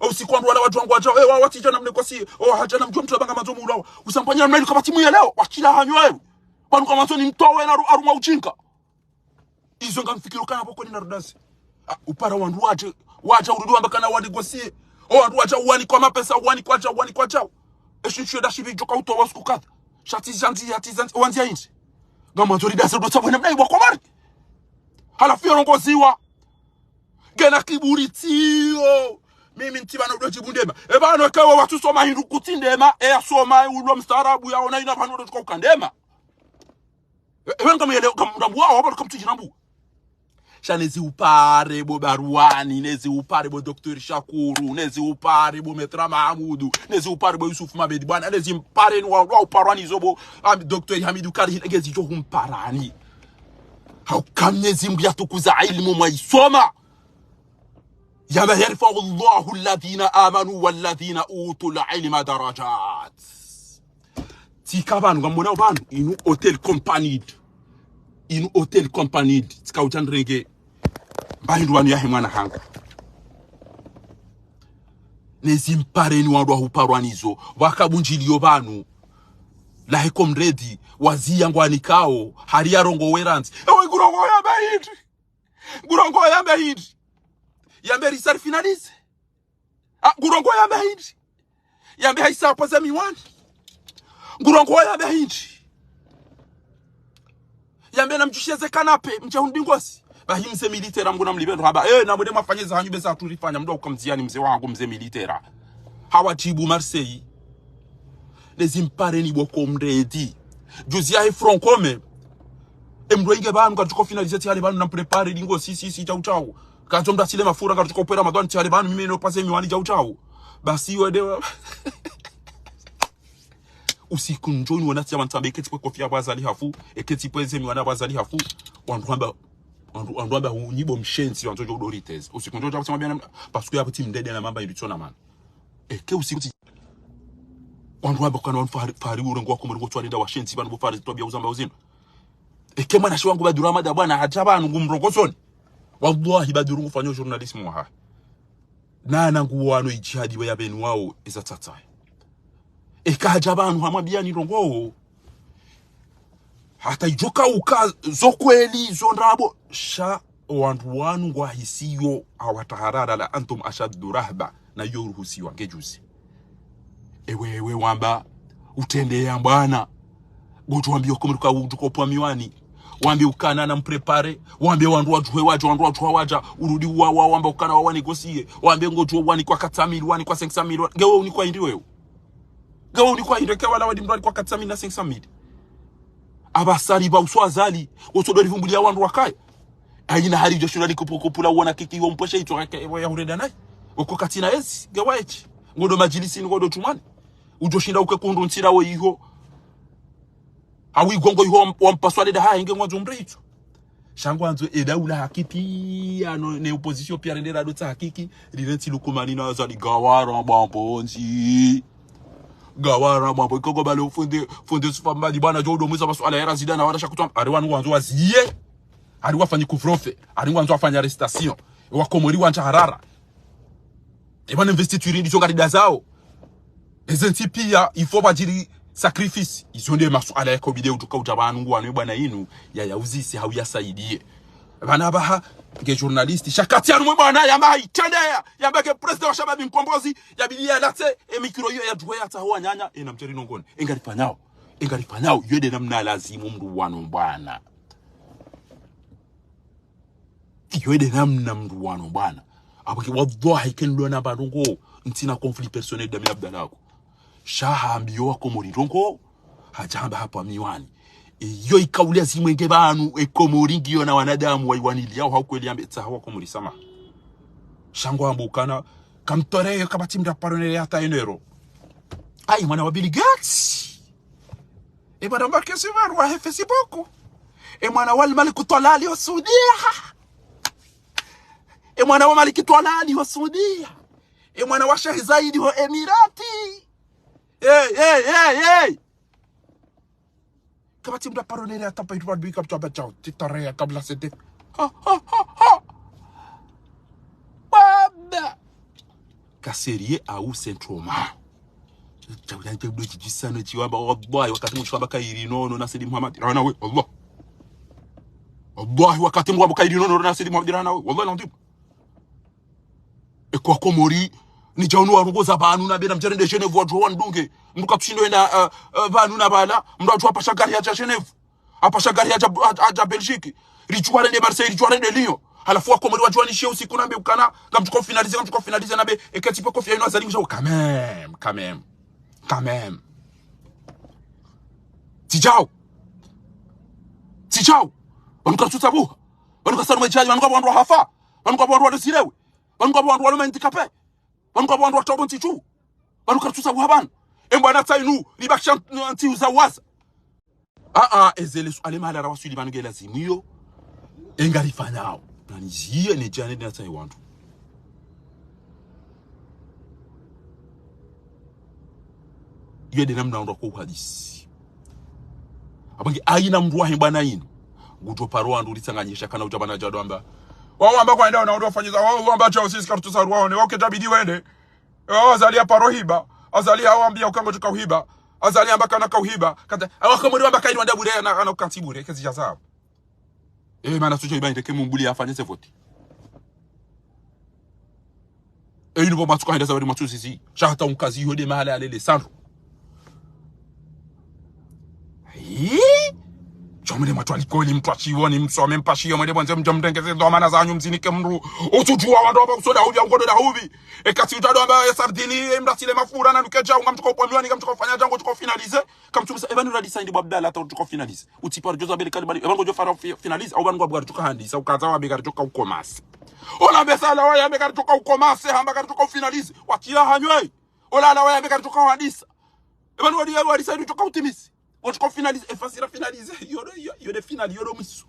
usikwandu wala watu wangu wajao wao watija na mnekosi haja na mjomtu banga mazomu ulawa usampanya na mneli kabati muye leo wakila hanyweru banu kama mtoni mtowe na aruma ujinga izo ngamfikiru kana poko ni narudasi upara wandu waja urudi wambakana wadigosie wandu waja uwani kwa mapesa uwani kwa chao eshinchwe da shibi joka uto waskukata shati zanzi wanzi ya inzi ngama nzori da sedo tsabone mnai boko mari halafu yorongoziwa gena kiburitio mimi ntibana udojibundema ebano kawa watu soma hindu kutindema soma ulo mstarabu yaona ina pano doka ukandema ewenga mele ngamudambu wao bado kamtujinambu shanezi upare bo Baruani nezi upare bo Dr. Shakuru nezi upare bo Metra Mahamudu nezi upare bo Yusuf Mabedi bwana nezi mpare wa uparani zobo Dr. Hamidu Kari ngezi jo humparani haukamnezi mbiyatukuza ilmu mwaisoma yama yarfa'u Allahu alladhina amanu walladhina utul ilma darajat tikabanu ngamona ubanu inu hotel company tika uchandrenge mbahindu wanu yahe mwana hanga nezi mpare ni wandu wahuparwanizo wakabunjiliyo banu lahe komredi wazia ngwani kao hari ya rongo weranzi ewe gurongo yambe hindi yambe risari finalize gurongo yambe hindi yambe haisa poza miwani gurongo yambe hindi yambe na mjusheze kanape mchahundi ngosi bahimze militera mguna mlibendo haba na mwede mafanyeza hanyu besa turifanya mdo ukamziani mze wangu mze militera hawa chibu Marseille lezi mpare ni boko mredi juzi ya francome emdo inge banu katuko finalize tiyari banu na prepare lingo si chau kato mda sile mafura katuko pera madwani tiyari banu mime no pase miwani chau basi wedewa usiku njoni wanati ya mantambe eketi kwe kofia wazali hafu eketi pweze miwana wazali hafu wanduamba unibo mshensi wanzojo udoritez usiku njoni jabu sema pasuku ya puti mdede na mamba ilitona man eke usiku wanduamba kana wanfari urengu wako mwengu tuwa linda wa shensi banu bufari tobia uzamba uzinu eke mwana shi wangu badurama da bwana hajaba nungu mrongosoni wallahi baduru ngufanyo journalismu waha na nangu wano ijihadi wa yabenu wao iza tatai ekaja abantu hamwabia ni rongo hata ijoka uka zokweli zonrabo sha wandu wanu ngwa hisiyo awataharara la antum ashaddu rahba na yoruhusiwa ngejuzi ewe wamba utendea bwana gotuambia komuruka udukopa miwani wambi ukana na mprepare wambi wandu waja urudi wamba ukana wani gosie wambi ngojo wani kwa katamili wani kwa 500,000 gewe unikwa indi wewe gawo ni kwa indeke wala wadi mradi kwa 400,000 na 500,000 abasari ba uswazali otodo rivumbulia wandu wakaya aina hari joshura likopopula wona kiki wo mposhe ito ya hureda naye uko katina esi gawaechi ngodo majilisi ngodo tumani ujoshinda uke kundu ntira wo iho hawi gongo iho wampaswale da hainge ngwanzo mreito shangwanzo edaula hakipi ano ne opposition pia rendera dota hakiki rilenti lukumani na azali gawara bambonzi gawara mambo ikogo bale ufunde sufamba di bana jodo mwiza maswala ya razida na wada shakutu ariwanu wanzo waziye ariwa fanyi kufrofe ariwa wanzo afanya arrestation wakomori wanja harara ebana investiture ndi chongari dazao ezenti pia ifo bajiri sacrifice izonde maswala ya kobide utuka utabanu ngwanu bwana yinu ya uzisi hauyasaidie bana baha nge journalist shakati anu bwana yamba itendea yamba ke president wa shababi mkombozi yabilia late emikiro yo ya duwe hata huwa nyanya ina mteri nongoni engarifanyao yede namna lazimu mdu wanu bwana yede namna mdu wanu bwana abaki wallahi ken lona balongo ntina conflit personnel de Abdallah shaha ambiyo wakomori rongo hajamba hapa miwani iyo ikaulia zimwenge banu ekomori ngiyo na wanadamu waiwanili yao haukweli ambetsa wakomori sama shango ambukana kamtore kabati mdaparonele hata enero ai mwana wa Bill Gates bwana Mark Zuckerberg wa Facebook mwana wa Malik Talali wa Saudia mwana wa Malik Talali wa Saudia mwana wa Sheikh Zayed wa Emirati hey kabati mdaparonele hata pa itwa bika mtwa chao titarea kabla sete baba kaserie au centroma chawda ntabdo jisano chiwamba wallahi wakati mshamba kairi nono na Said Muhammad rana we Allah wallahi wakati mshamba kairi nono na Said Muhammad rana we wallahi ndio kwa komori ni jaunu warongoza banu na bena mjerende Geneve wa Joan Dunge mduka tushindo enda banu na bala mdu hapa shagari ya Geneve hapa shagari ya Belgique richuare de Marseille richuare de Lyon halafu komori wa Joan Sheu siku nambe ukana ngamtuko finaliser nabe ekati pe kofia ino azali msho quand même Tijao wanuka tutabu wanuka sanu mejaji wanuka bwandu hafa wanuka bwandu sirewe wanuka bwandu handicapé wanuka bwandu tobonti chu wanuka tutabu habana embana tainu libakisha anti uzawaza ezele ale mala rawasuli banugela zimiyo engarifanyao naniziye ne jane na Taiwan yede namna ndo ko hadisi abangi aina mndu wahe bwana yino guto parwa ndo litsanganyisha kana utabana jado amba wao amba kwa ndao na ndo wafanyiza wao amba cha usisi kartusa ruone wao ketabidi wende azalia parohiba azalia waambia ukango tukauhiba azalia amba kana kauhiba kata awakomori amba kaidi wanda bure na ukantibure kezi ya sababu mana sujo ibande ke mumbuli afanye sevoti ino bomba tukaenda zawadi matusisi shata unkazi yode mahala alele sandro chomele matwali koli mtwachiwoni msome mpashio mwede bonze mjomdengeze domana zanyu mzinike mru utujua wandu aba kusoda hubi ngodo da hubi ekati utado amba sardini mrasile mafura na nukeja ungamtuko pomwani ngamtuko fanya jango tuko finalize kamtumisa evanu la design bo Abdallah ta tuko finalize utipar joza bele kalibali evango jo fara finalize au bango abgar tuko handisa ukaza wa begari tuko ukomase ola besala wa ya begari tuko ukomase hamba gari tuko finalize wakia hanywe ola la wa ya begari tuko handisa evanu wa design tuko utimisi watu finalize efasira finalize yo de final yo do misu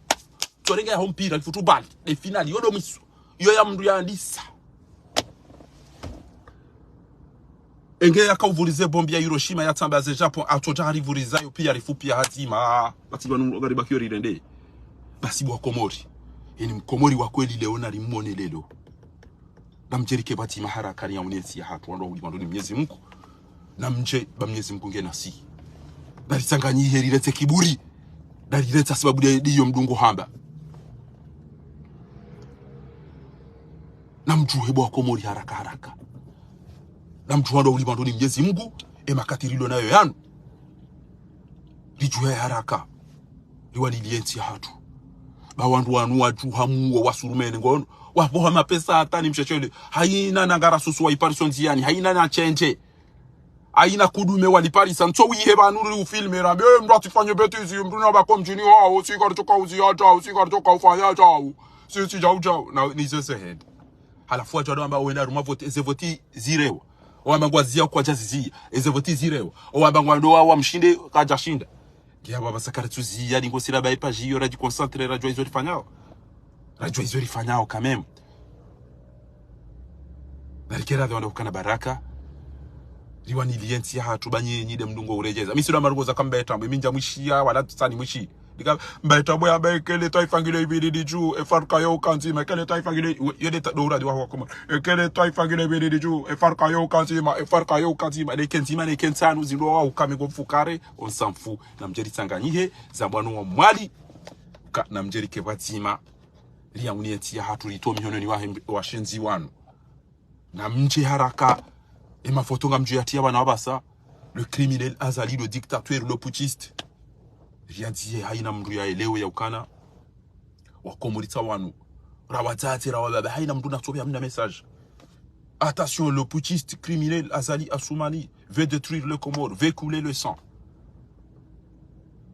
torenga ya hompira futubali de final yo do misu yo ya mndu ya andisa enge yakavurize bombi ya Hiroshima ya tambaze Japan atoja harivuriza yo pia rifupi ya hatima bati banu gari bakyo rirende basi bwa komori yani mkomori wa kweli leo na limone lelo namjerike bati maharaka ya unesi ya hatu ndo uli mandoni Mwenyezi Mungu na mje ba Mwenyezi Mungu ngenasi dalitsanganyihe rilete kiburi dalileta sababu diyo mdungu hamba na mjuhe bwa komori haraka na mjuhando ulibandoni Mwenyezi Mungu makatirilo nayo yanu lijuhe haraka liwaliliensi hatu bawandu wanu wajuhamu wasurumene ngono wapoha mapesa hatani mshechele haina nangara susu wa iparisonzi yani haina na change aina kudume waliparisa nso wihe banuri ufilme rambe mndu atifanye betizi mndu nabako mjini wao usikari toka uziacha usikari toka ufanya chao sisi jao na nizese head halafu wajado amba wenda ruma vote ezevoti zirewa wamangwazia kwa jazizi ezevoti zirewa wambangwa ndo wa mshinde kaja shinda kia baba sakari tuzi yani ngosira ba page yo radio concentré radio izo rifanyao quand même balikera ndo ukana baraka riwani lienti ya hatu banye nyide mdungo urejeza misira marugoza kambeta minja mwishia wala tsani mwishi dika mbeta boya bekele taifangile ibidi juu efarka yo kanzima kele taifangile yede dora di wa koma kele taifangile ibidi juu efarka yo kanzima de kenzima ne kensanu zindo wa ukame go fukare on sanfu na mjeri tsanganyihe za bwanu wa mwali na mjeri kebatima ria unienti ya hatu litomi hono ni wa shenzi wanu na mje haraka mafoto ngamju yatia bana wabasa le criminel Azali le dictateur le putschiste rien dit haina mndu ya elewe ya ukana wakomuritsa wanu rawatati rawababa haina mndu natobya mna message Attention, le putschiste criminel Azali Assoumani veut détruire le Comore, veut couler le sang.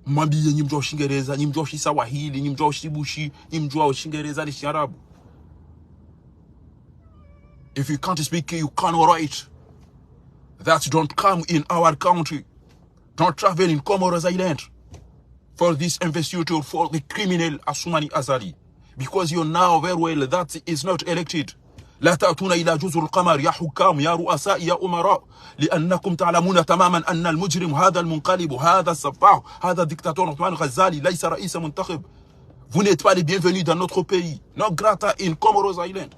Mwambie nimjua Shingereza, nimjua Shisawahili, nimjua Shibushi, nimjua Shingereza ni Shiarabu. If you can't speak, you can't write. That don't come in our country. Don't travel in Comoros Island for this investiture for the criminal Assoumani Azali. Because you know very well that is not elected. لا تأتون إلى جزر القمر يا حكام يا رؤساء يا أمراء لأنكم تعلمون تماما أن المجرم هذا المنقلب هذا السفاح هذا الدكتاتور عثمان غزالي ليس رئيس منتخب. Vous n'êtes pas les bienvenus dans notre pays. Non grata in Comoros Island.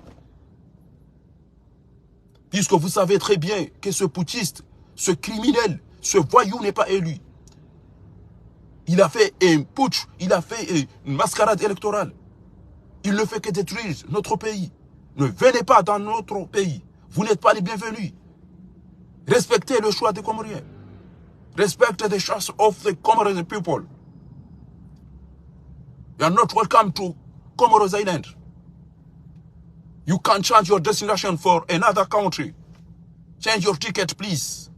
Puisque vous savez très bien que ce putschiste, ce criminel, ce voyou n'est pas élu. Il a fait un putsch, il a fait une mascarade électorale. Il ne fait que détruire notre pays. Ne venez pas dans notre pays. Vous n'êtes pas les bienvenus. Respectez le choix des Comoriens. Respect the choice of the Comorian people. You are not welcome to Comoros Island. You can't change your destination for another country. Change your ticket, please.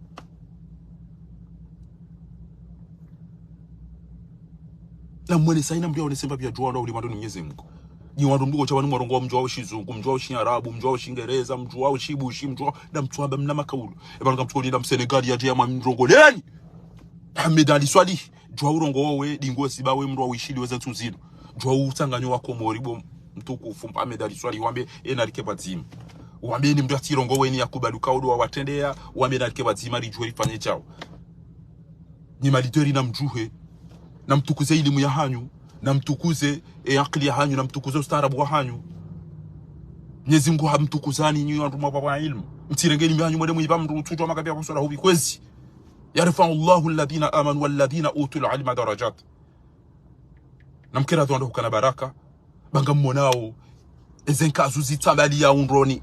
Na mwene saina mbia unesemba bia juwa na ulimadu ni Mwenyezi Mungu. Ni wandu mdugo cha wanu mwarongo mjua Shizungu, mjua Shiarabu, mjua Shingereza, mjua Shibushi, mjua na mtuamba mnama kaulu. Eba nga mtukoli na msenegali ya jia mrongo leni. Medali swali. Jua urongo we, dingo siba we mrua wishili weza tuzino. Jua utanganyo wako moribo mtuku fumpa medali swali. Wambe enarike bazimu. Wambe ni mdua tirongo we ni ya kubaluka udu wa watendea. Wambe enarike bazimu alijue ifanye chao. Ni maliteri na mjuhe. Na mtukuze ilimu ya hanyu. Na mtukuze akili ya hanyu. Na mtukuze ustaarabu wa hanyu. Mwenyezi Mungu hamtukuzani nyi wandu mwa ilmu. Mtirengeni mihanyu mwede mwiba mru tutu wa makabia kusura hubi kwezi. Yarfa'u Allahu alladhina amanu walladhina utul ilma darajat. Na mkera dhuanda hukana baraka. Banga mmonao. Ezenka azuzi tambali ya unroni.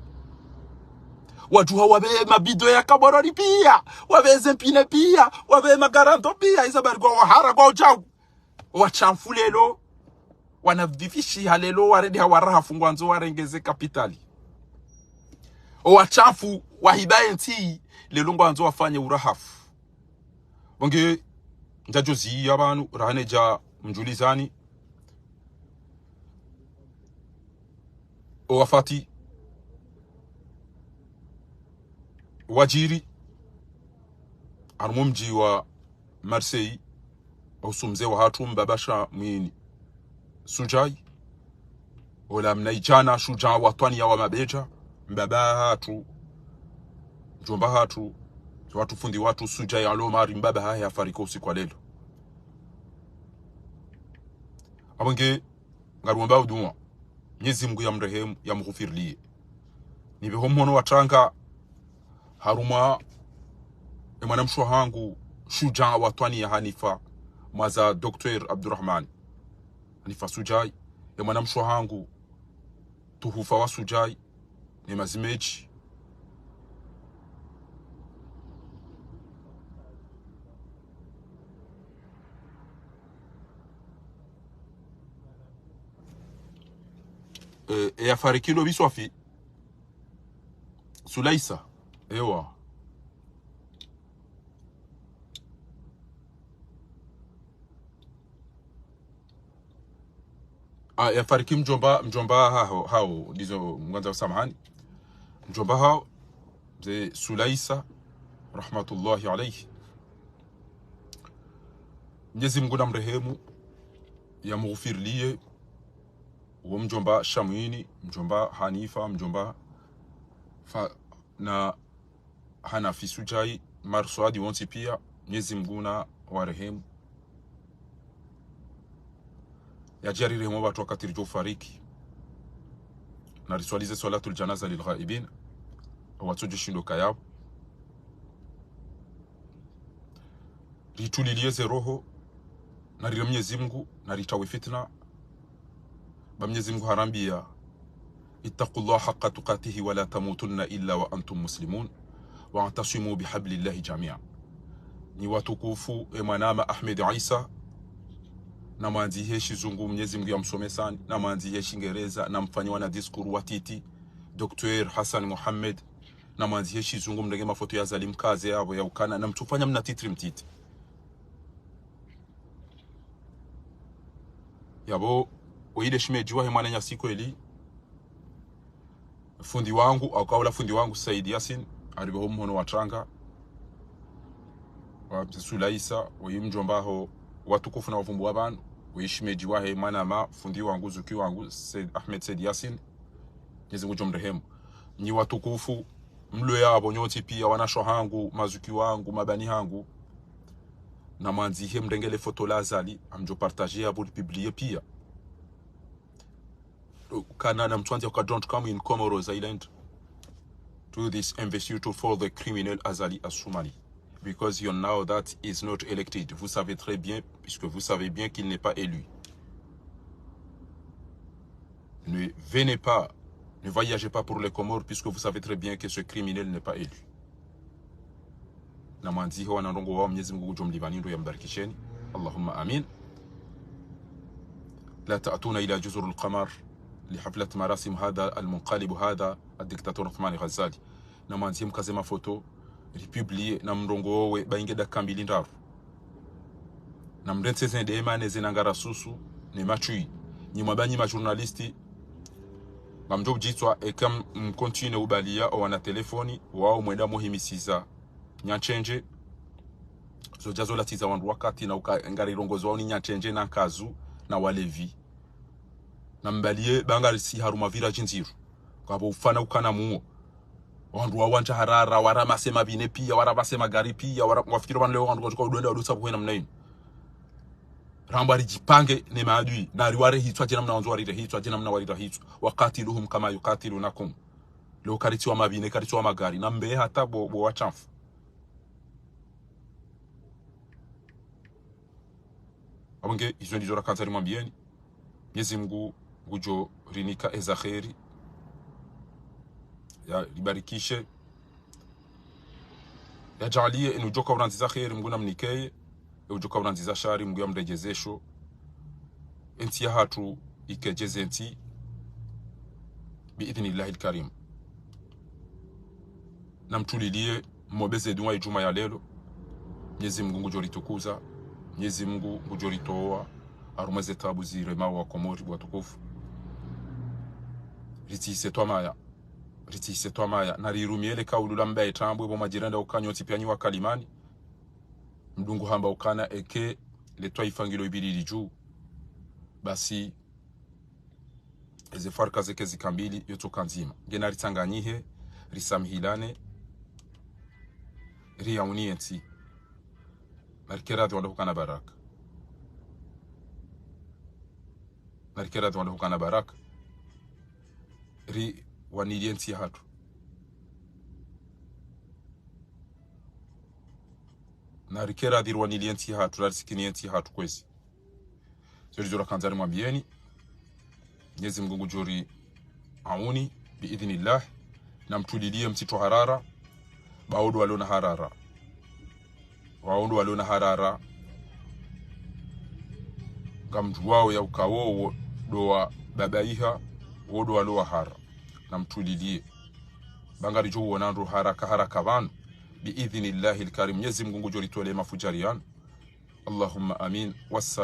Watu wabe mabido ya kaboroni pia. Wabe zempine pia. Wabe magaranto pia. Isabari kwa wahara kwa ujau. Wachamfulelo. Wanavifishi halelo. Waredi hawaraha fungwanzo warengeze kapitali. Wachamfu wahibaye nti. Lelungu wanzo wafanye urahafu. Wange njajozi yabanu rahaneja mjulizani. Wafati wajiri arumumji wa Marseille usumze wa hatu mbabasha mwini Sujai wala mnaijana shuja watwani ya wa mabeja mbaba hatu jomba hatu watu fundi watu Sujai alomari mbaba haya fariko usiku wa lelo. Abange ngarumbao duwa Mwenyezi Mungu ya mrehemu ya mghufirlie. Nibeho mwono watanga haruma mwanamshwa hangu shuja watwani ya Hanifa maza Dr. Abdurrahman Hanifa Sujai ya mwanamshwa hangu tuhufa wa Sujai ni mazimeji ya farikilo biswafi Sulaisa ewa ya fariki mjomba hao dizo mwanza samahani mjomba hao ze Sulaisa rahmatullahi alayhi. Mwenyezi Mungu namrehemu ya mghufirlie wa mjomba Shamwini, mjomba Hanifa, mjomba na Hanafi Sujai, Marswadi wonsi pia. Mwenyezi Mungu na warehemu ya jari rehemu watu wakati rijo fariki na riswalize salatul janaza lilghaibin watu jishindo kayao ritulilieze roho na rira Mwenyezi Mungu na ritawe fitna. Mwenyezi Mungu harambia ittaqullaha haqqa tuqatihi wa la tamutunna illa wa antum muslimun wa antasimu bihablillahi jami'a. Ni watukufu Mwanama Ahmed Isa na mwanzihe Shizungu Mwenyezi Mungu yamsome sana na mwanzihe Shingereza na mfanywa na diskuru watiti Dr. Hassan Muhammad na mwanzie shizungu mndenge mafoto ya Azali mkaze yabo ya ukana na mtufanya mna titri mtiti yabo oile shimejiwa he mwana nyasiko eli fundi wangu au kaula fundi wangu Said Yasin alibo mhono watranga wa Sulaisa oyimjombaho watukufu na wavumbu wabanu oyishimejiwa he mwana ma fundi wangu zuki wangu Said Yasin Mwenyezi Mungu mrehemu ni watukufu mlo yabo nyoti pia wanasho hangu mazuki wangu mabani hangu na mwanzihe mdengele foto la Azali amjo partager abo publier pia kana na mtwanzi ka don't come in Comoros Island to this investiture for the criminal Azali Assoumani because you know that is not elected. Vous savez très bien puisque vous savez bien qu'il n'est pas élu. Ne venez pas, ne voyagez pas pour les Comores puisque vous savez très bien que ce criminel n'est pas élu. Na mwanzihe wanandongo wao Mwenyezi Mungu jumlivani ndo yambarikisheni. Allahumma amin. لا تأتون إلى جزر القمر لحفلة مراسم هذا المنقلب هذا الدكتاتور عثمان غزالي na mwanzie mkazema foto republie na mrongo we bainge dakambili ndaru na mrentseze ndemane zinangara susu ne machui ni mwabanyi ma journalisti bamjo bjitwa ekam mkontinue ubalia o wana telefoni wao mwenda muhimisiza nyanchenje zo jazo latiza wandu wakati na ukangari rongozo wao ni nyanchenje na kazu na walevi na mbalie bangari si haruma vira jinziru kwabo ufana ukana muo wandu wawanja harara warama sema bine pia warama sema gari pia wafikiri wanle wandu kwa udonda wadusa kuhena mnaini rambari jipange ne maadui na riware hitwa jina mna wanzu warire hitwa jina mna warira hitwa wakatiluhum kama yukatilunakum lo kariti wa mabine kariti wa magari na mbe hata bo wachamfu abonge izo ndizo rakanzari mwambieni Mwenyezi Mungu gujo rinika ezakheri ya libarikishe ya jalie enu joka uranziza kheri mguna mnikeye ujoka uranziza shari mgu ya mrejezesho enti ya hatu ikejeze enti biidhnillahi alkarim na mtulilie mbeze dua ijuma ya lelo Mwenyezi Mungu gujo ritukuza Mwenyezi Mungu gujo ritoa arumeze tabu zirema wa Komori watukufu ritise twa maya narirumiele kaulula mbaye tambwe bo majiranda ukanyoti pyanyi wa kalimani mdungu hamba ukana eke letwa ifangilo ibiriri juu basi eze farka zeke zikambili yotoka nzima ngena ritanganyihe risamhilane riyaunienti narikera wanda hukana baraka narikera wanda hukana baraka ri wanilienti hatu narikera dir wanilienti hatu rarisikinienti hatu kwezi zuri zura kanzari mwambieni Mwenyezi Mungu juri auni biidhnillah na mtulilie mtito harara baodo walona harara waondo walona harara gamdu wao ya ukawo doa babaiha wodo waloa hara na mtulilie bangari jo wonando haraka banu biidhnillahi alkarim Mwenyezi Mungu jori tole mafujarian Allahumma amin.